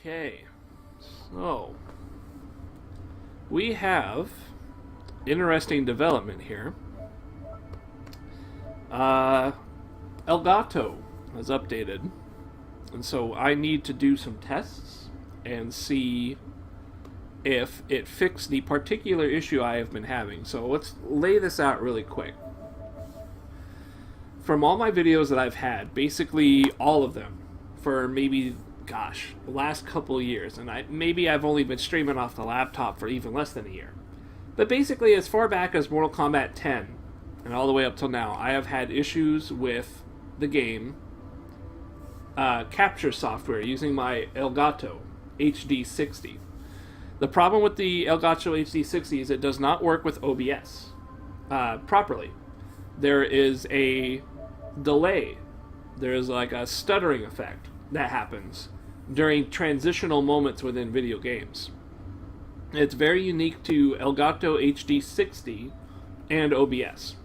Okay, so we have interesting development here. Elgato has updated, and so I need to do some tests and see if it fixed the particular issue I have been having. So let's lay this out really quick. From all my videos that I've had, basically all of them, for maybe, the last couple of years, and maybe I've only been streaming off the laptop for even less than a year. But basically, as far back as Mortal Kombat 10, and all the way up till now, I have had issues with the game capture software using my Elgato HD60. The problem with the Elgato HD60 is it does not work with OBS properly. There is a delay. There is like a stuttering effect that happens during transitional moments within video games. It's very unique to Elgato HD60 and OBS.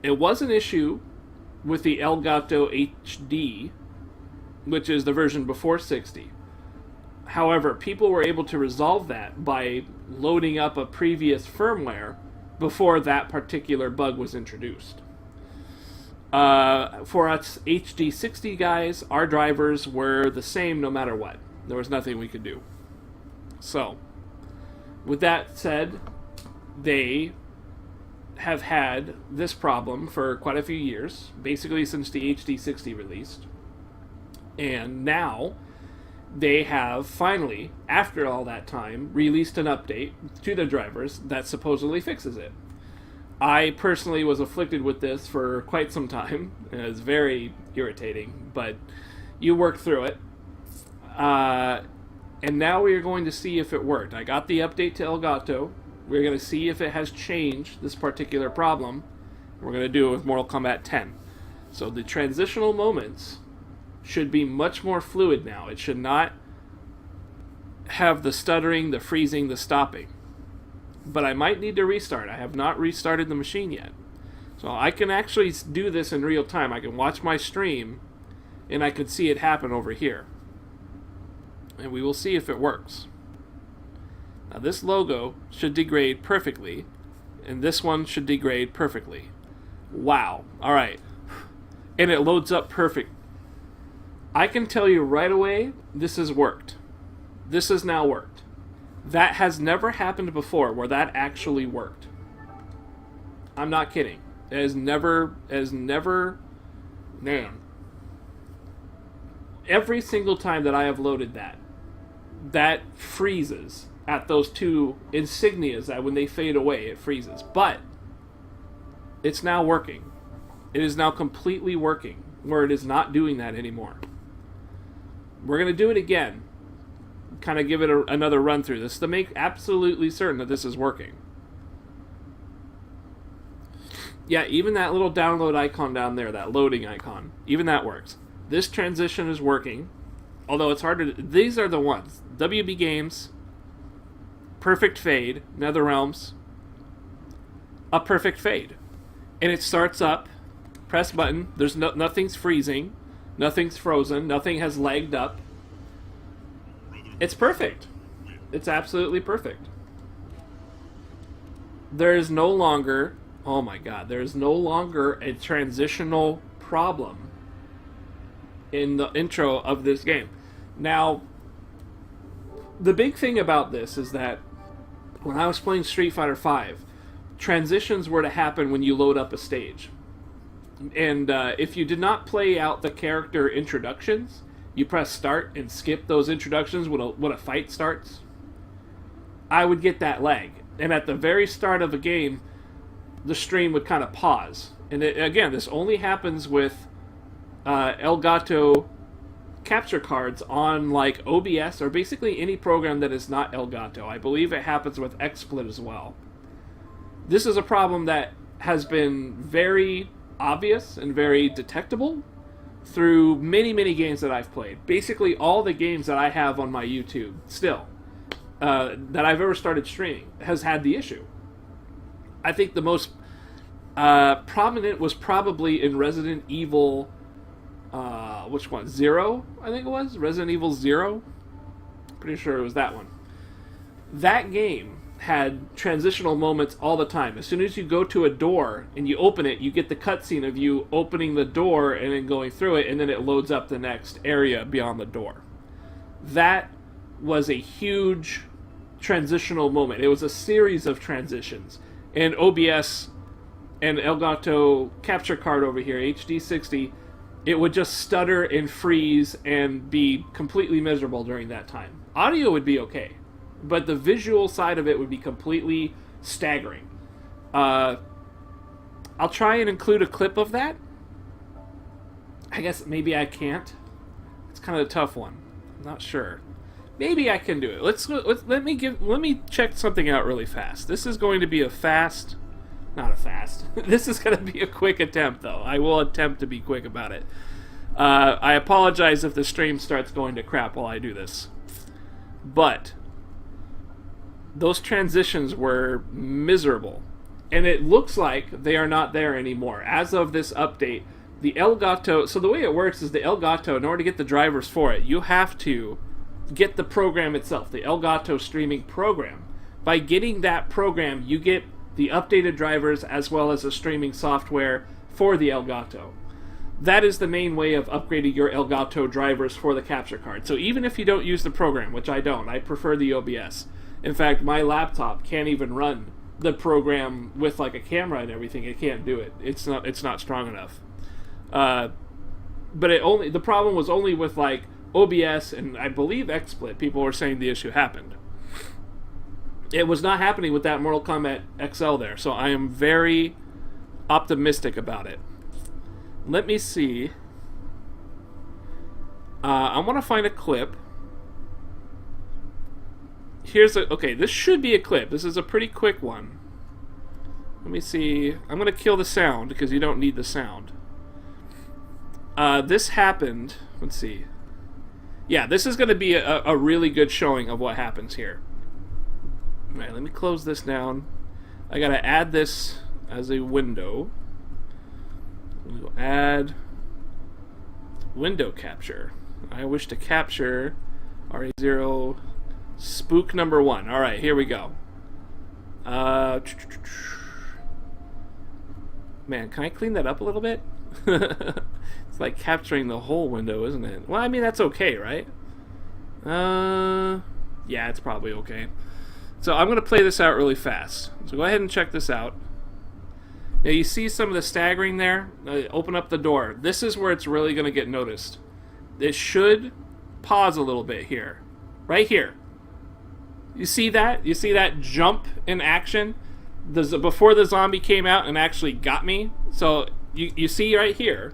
It was an issue with the Elgato HD, which is the version before 60. However, people were able to resolve that by loading up a previous firmware before that particular bug was introduced. For us HD60 guys, our drivers were the same no matter what. There was nothing we could do. So, with that said, they have had this problem for quite a few years, basically since the HD60 released. And now, they have finally, after all that time, released an update to the drivers that supposedly fixes it. I personally was afflicted with this for quite some time, and it was very irritating, but you work through it. And now we are going to see if it worked. I got the update to Elgato. We're going to see if it has changed this particular problem. We're going to do it with Mortal Kombat 10. So the transitional moments should be much more fluid now. It should not have the stuttering, the freezing, the stopping. But I might need to restart. I have not restarted the machine yet. So I can actually do this in real time. I can watch my stream, and I can see it happen over here. And we will see if it works. Now this logo should degrade perfectly, and this one should degrade perfectly. Wow. Alright. And it loads up perfect. I can tell you right away, this has worked. This has now worked. That has never happened before where that actually worked. I'm not kidding. It has never, man. Every single time that I have loaded that freezes at those two insignias, that when they fade away, it freezes. But it's now working. It is now completely working, where it is not doing that anymore. We're going to do it again. Kind of give it another run through this to make absolutely certain that this is working. Yeah, even that little download icon down there, that loading icon, even that works. This transition is working, although it's hard to... These are the ones. WB Games, Perfect Fade, NetherRealms, a perfect fade. And it starts up, press button, there's nothing's freezing, nothing's frozen, nothing has lagged up. It's perfect. It's absolutely perfect. There is no longer... Oh my god, there is no longer a transitional problem in the intro of this game. Now, the big thing about this is that when I was playing Street Fighter V, transitions were to happen when you load up a stage. And if you did not play out the character introductions, you press start and skip those introductions when a fight starts, I would get that lag. And at the very start of a game, the stream would kind of pause. And again, this only happens with Elgato capture cards on like OBS or basically any program that is not Elgato. I believe it happens with XSplit as well. This is a problem that has been very obvious and very detectable through many, many games that I've played. Basically all the games that I have on my YouTube still that I've ever started streaming has had the issue. I think the most prominent was probably in Resident Evil, which one? Zero, I think it was? Resident Evil Zero? Pretty sure it was that one. That game had transitional moments all the time. As soon as you go to a door and you open it, you get the cutscene of you opening the door and then going through it, and then it loads up the next area beyond the door. That was a huge transitional moment. It was a series of transitions. And OBS and Elgato capture card over here, HD60, it would just stutter and freeze and be completely miserable during that time. Audio would be okay, but the visual side of it would be completely staggering. I'll try and include a clip of that. I guess maybe I can't. It's kind of a tough one. I'm not sure. Maybe I can do it. Let me check something out really fast. This is going to be this is going to be a quick attempt, though. I will attempt to be quick about it. I apologize if the stream starts going to crap while I do this. But those transitions were miserable. And it looks like they are not there anymore. As of this update, the Elgato... So the way it works is the Elgato, in order to get the drivers for it, you have to get the program itself, the Elgato streaming program. By getting that program, you get the updated drivers as well as the streaming software for the Elgato. That is the main way of upgrading your Elgato drivers for the capture card. So even if you don't use the program, which I don't, I prefer the OBS. In fact, my laptop can't even run the program with like a camera and everything. It can't do it. It's not strong enough. But the problem was only with like OBS and I believe XSplit. People were saying the issue happened. It was not happening with that Mortal Kombat XL there, so I am very optimistic about it. Let me see. I want to find a clip. Okay, this should be a clip. This is a pretty quick one. Let me see. I'm going to kill the sound because you don't need the sound. This happened. Let's see. Yeah, this is going to be a really good showing of what happens here. Alright, let me close this down. I gotta add this as a window. We'll add window capture. I wish to capture RA0 spook number 1. Alright, here we go. Man, can I clean that up a little bit? It's like capturing the whole window, isn't it? Well, I mean, that's okay, right? Yeah, it's probably okay. So I'm going to play this out really fast. So go ahead and check this out. Now you see some of the staggering there? Open up the door. This is where it's really going to get noticed. It should pause a little bit here. Right here. You see that? You see that jump in action? Before the zombie came out and actually got me. So you see right here.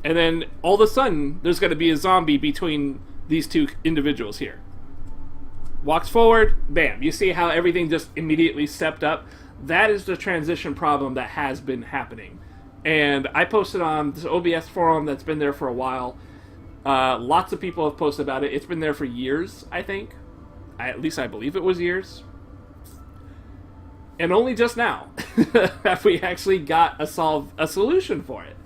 And then all of a sudden there's going to be a zombie between these two individuals here. Walks forward, bam. You see how everything just immediately stepped up? That is the transition problem that has been happening. And I posted on this OBS forum that's been there for a while. Lots of people have posted about it. It's been there for years, I think. At least I believe it was years. And only just now have we actually got a solution for it.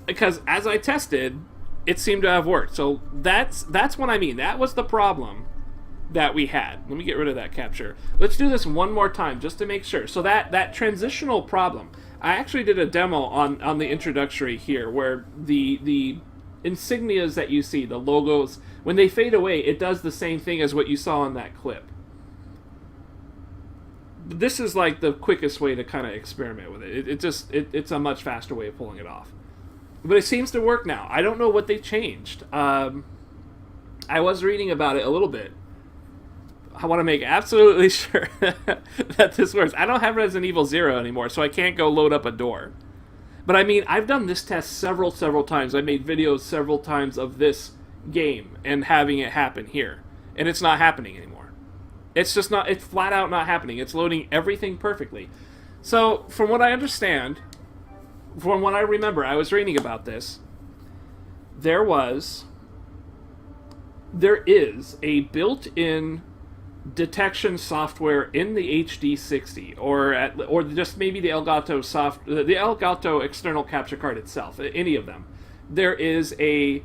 Because as I tested, it seemed to have worked. So that's what I mean. That was the problem that we had. Let me get rid of that capture. Let's do this one more time just to make sure. So that transitional problem, I actually did a demo on the introductory here where the insignias that you see, the logos, when they fade away, it does the same thing as what you saw in that clip. This is like the quickest way to kind of experiment with it. It's a much faster way of pulling it off. But it seems to work now. I don't know what they changed. I was reading about it a little bit. I want to make absolutely sure that this works. I don't have Resident Evil 0 anymore, so I can't go load up a door. But I mean, I've done this test several times. I made videos several times of this game and having it happen here. And it's not happening anymore. It's just not, it's flat out not happening. It's loading everything perfectly. So, from what I understand, from what I remember, I was reading about this, there is a built-in detection software in the HD60, or just maybe the Elgato external capture card itself, any of them. There is a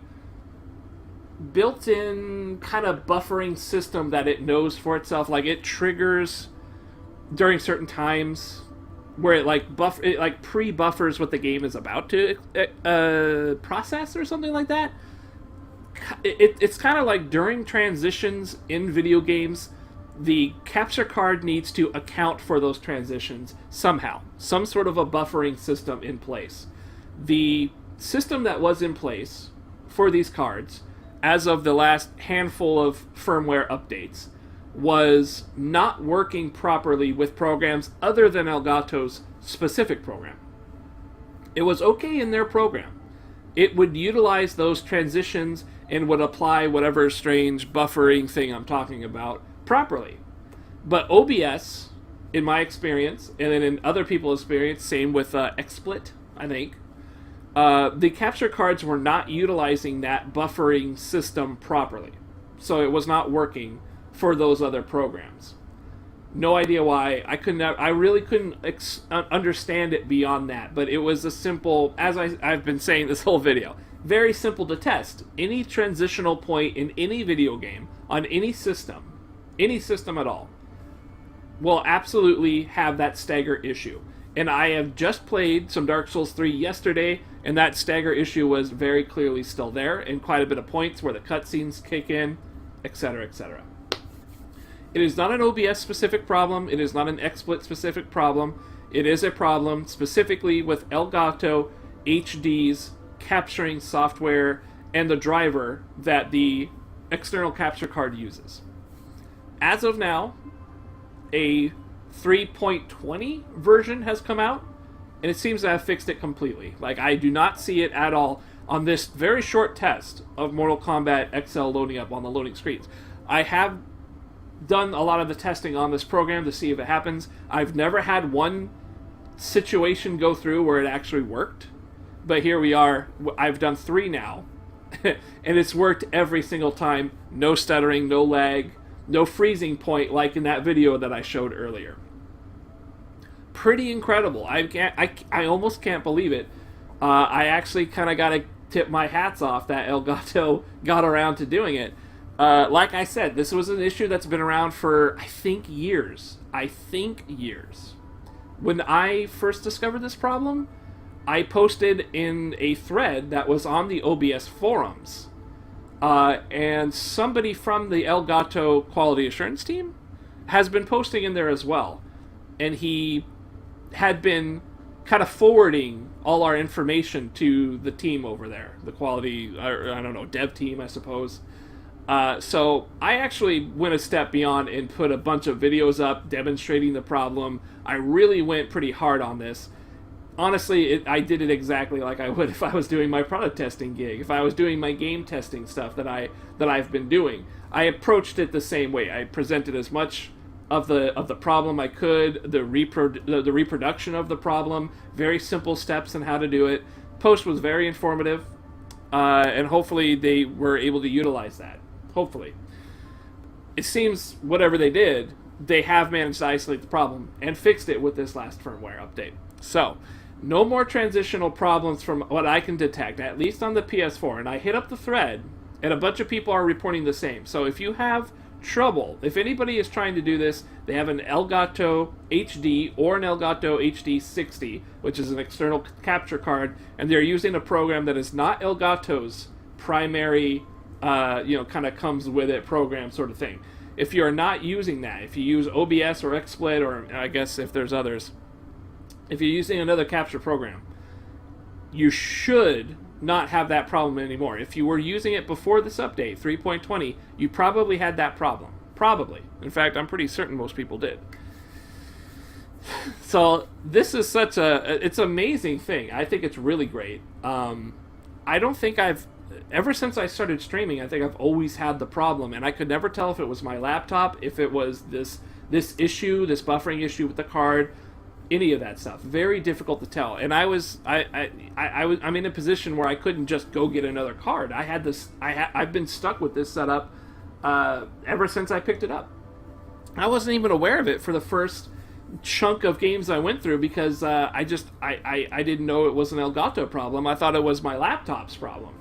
built-in kind of buffering system that it knows for itself. Like, it triggers during certain times where it pre-buffers what the game is about to process or something like that. It's kind of like during transitions in video games, the capture card needs to account for those transitions somehow. Some sort of a buffering system in place. The system that was in place for these cards, as of the last handful of firmware updates, was not working properly with programs other than Elgato's specific program. It was okay in their program. It would utilize those transitions and would apply whatever strange buffering thing I'm talking about properly. But OBS, in my experience, and then in other people's experience, same with XSplit, I think, the capture cards were not utilizing that buffering system properly. So it was not working for those other programs. No idea why. I really couldn't understand it beyond that. But it was a simple, as I've been saying this whole video, very simple to test. Any transitional point in any video game, on any system at all, will absolutely have that stagger issue. And I have just played some Dark Souls 3 yesterday, and that stagger issue was very clearly still there, and quite a bit of points where the cutscenes kick in, etc., etc. It is not an OBS-specific problem. It is not an XSplit-specific problem. It is a problem specifically with Elgato HD's capturing software and the driver that the external capture card uses. As of now, a 3.20 version has come out, and it seems to have fixed it completely. Like, I do not see it at all on this very short test of Mortal Kombat XL loading up on the loading screens. I have done a lot of the testing on this program to see if it happens. I've never had one situation go through where it actually worked, but here we are. I've done 3 now, and it's worked every single time. No stuttering, no lag, no freezing point like in that video that I showed earlier. Pretty incredible. I almost can't believe it. I actually kind of got to tip my hats off that Elgato got around to doing it. Like I said, this was an issue that's been around for, I think, years. When I first discovered this problem, I posted in a thread that was on the OBS forums. And somebody from the Elgato quality assurance team has been posting in there as well. And he had been kind of forwarding all our information to the team over there, the quality, I don't know, dev team, I suppose. So I actually went a step beyond and put a bunch of videos up demonstrating the problem. I really went pretty hard on this. Honestly, I did it exactly like I would if I was doing my product testing gig, if I was doing my game testing stuff that I've been doing. I approached it the same way. I presented as much of the problem I could, the reproduction of the problem, very simple steps on how to do it. Post was very informative, and hopefully they were able to utilize that. Hopefully. It seems whatever they did, they have managed to isolate the problem and fixed it with this last firmware update. So, no more transitional problems from what I can detect, at least on the PS4. And I hit up the thread, and a bunch of people are reporting the same. So if you have trouble, if anybody is trying to do this, they have an Elgato HD or an Elgato HD 60, which is an external capture card, and they're using a program that is not Elgato's primary, kind of comes with it program sort of thing. If you're not using that, if you use OBS or XSplit, or I guess if there's others, if you're using another capture program, you should not have that problem anymore. If you were using it before this update, 3.20, you probably had that problem. Probably. In fact, I'm pretty certain most people did. So this is it's an amazing thing. I think it's really great. I don't think ever since I started streaming, I think I've always had the problem, and I could never tell if it was my laptop, if it was this issue, this buffering issue with the card, any of that stuff. Very difficult to tell. And I'm in a position where I couldn't just go get another card. I've been stuck with this setup ever since I picked it up. I wasn't even aware of it for the first chunk of games I went through because I didn't know it was an Elgato problem. I thought it was my laptop's problem.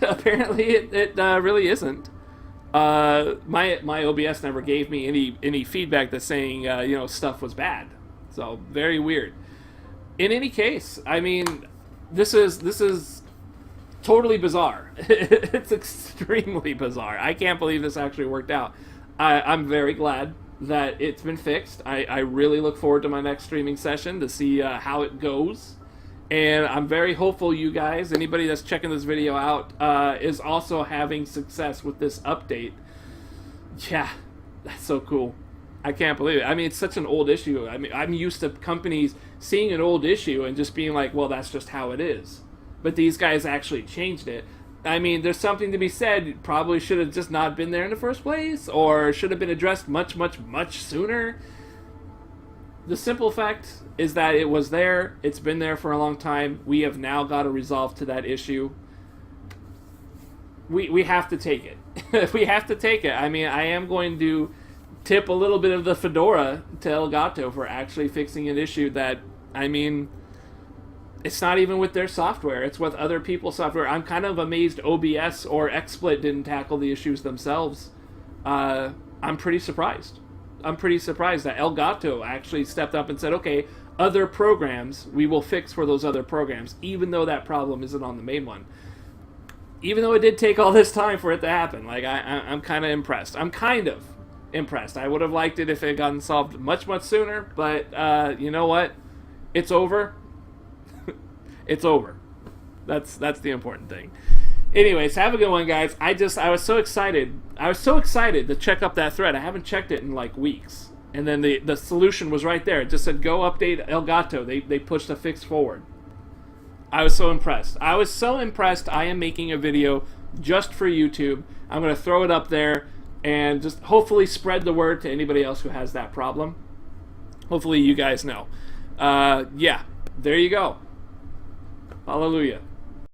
Apparently, it really isn't. My OBS never gave me any feedback that's saying stuff was bad. So very weird. In any case, I mean, this is totally bizarre. It's extremely bizarre. I can't believe this actually worked out. I'm very glad that it's been fixed. I really look forward to my next streaming session to see how it goes. And I'm very hopeful you guys, anybody that's checking this video out, is also having success with this update. Yeah, that's so cool. I can't believe it. I mean, it's such an old issue. I mean, I'm used to companies seeing an old issue and just being like, well, that's just how it is. But these guys actually changed it. I mean, there's something to be said. It probably should have just not been there in the first place, or should have been addressed much, much, much sooner. The simple fact is that it was there. It's been there for a long time. We have now got a resolve to that issue. We have to take it. We have to take it. I mean, I am going to tip a little bit of the fedora to Elgato for actually fixing an issue that, I mean, it's not even with their software. It's with other people's software. I'm kind of amazed OBS or XSplit didn't tackle the issues themselves. I'm pretty surprised. I'm pretty surprised that Elgato actually stepped up and said, okay, other programs we will fix for those other programs, even though that problem isn't on the main one. Even though it did take all this time for it to happen. Like, I'm kind of impressed. I'm kind of impressed. I would have liked it if it had gotten solved much, much sooner, but you know what? It's over. It's over. That's the important thing. Anyways, have a good one, guys. I was so excited. I was so excited to check up that thread. I haven't checked it in like weeks. And then the solution was right there. It just said, go update Elgato. They pushed a fix forward. I was so impressed. I was so impressed. I am making a video just for YouTube. I'm going to throw it up there and just hopefully spread the word to anybody else who has that problem. Hopefully you guys know. Yeah, there you go. Hallelujah.